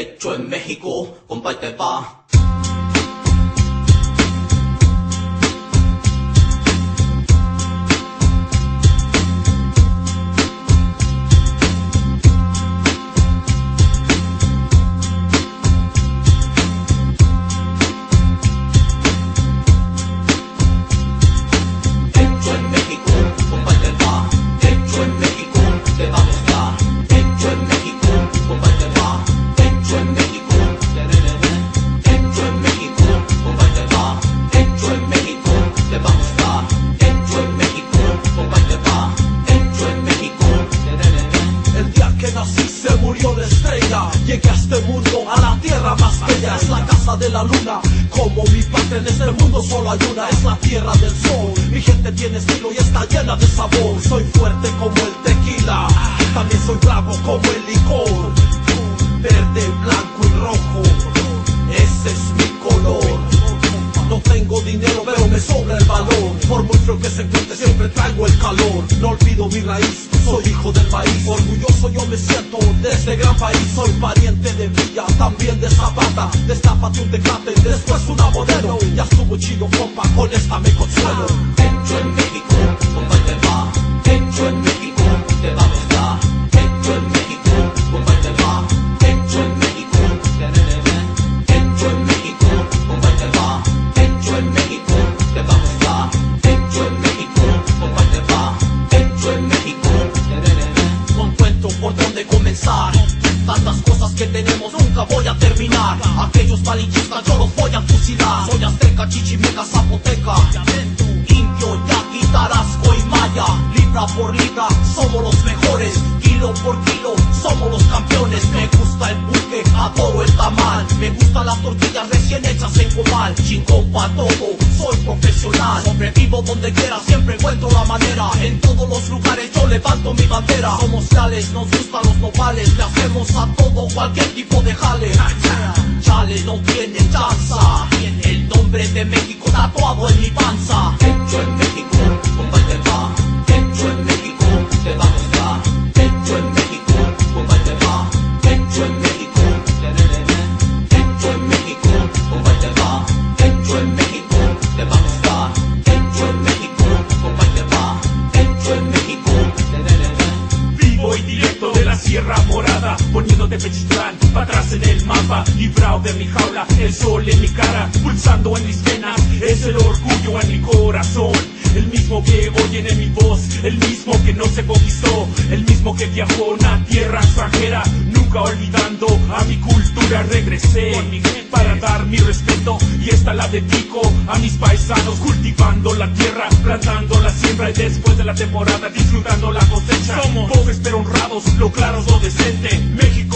Hecho en México, compa, y te va. Llegué a este mundo, a la tierra más bella. Es la casa de la luna, como mi patria en este mundo solo hay una. Es la tierra del sol, mi gente tiene estilo y está llena de sabor. Soy fuerte como el tequila, también soy bravo como el licor. Verde, blanco y rojo, ese es mi color. No tengo dinero pero me sobra el valor. Por muy frío que se encuentre siempre traigo el calor. No olvido mi raíz, soy hijo del maíz. Orgulloso yo me siento de este gran país. Soy pariente de Villa, también de Zapata. Destápate un tecate, después una Modelo. Ya estuvo chido compa, con esta me consuelo. Hecho en México, compa, y te va. Hecho en México, te va a gustar. Hecho en México, compa, y te va. Hecho en México, hecho en México, compa, y te va. Hecho en México, te va a gustar. Hecho en México, compa, y te va. Hecho en México. No encuentro por dónde comenzar. Tantas cosas que tenemos, nunca voy a terminar. Aquellos malinchistas yo los voy a fusilar. Soy azteca, chichimeca, zapoteca, indio, yaqui, tarasco y maya. Libra por libra, somos los mejores. Kilo por kilo, somos los campeones. Me gusta el buque, adoro el tamal. Me gustan las tortillas recién hechas en comal. Chingón pa' todo, soy profesional. Sobrevivo donde quiera, siempre encuentro la manera. En todos los lugares yo levanto mi bandera. Somos reales, nos gustan los nopales. Le hacemos a todo, cualquier tipo de jale. Chale, no tiene chanza. El nombre de México tatuado en mi panza. Hecho en México, compa, y te va. Hecho en México, te va a gustar. Hecho en México, compa, y te va. Hecho en México, hecho en México, compa, y te va. Hecho en México, te va a gustar. Hecho en México, compa, y te va. Hecho en México. Vivo y directo de la Sierra Morada, poniéndote Pechitlán para atrás en el mapa. Librado de mi jaula, el sol en mi cara, pulsando en mis venas, es el orgullo en mi corazón. El mismo que oyen en mi voz, el mismo que no se conquistó, el mismo que viajó a una tierra extranjera. Nunca olvidando a mi cultura regresé con mi gente para dar mi respeto. Y esta la dedico a mis paisanos, cultivando la tierra, plantando la siembra y después de la temporada disfrutando la cosecha. Somos pobres pero honrados, lo claro es lo decente. México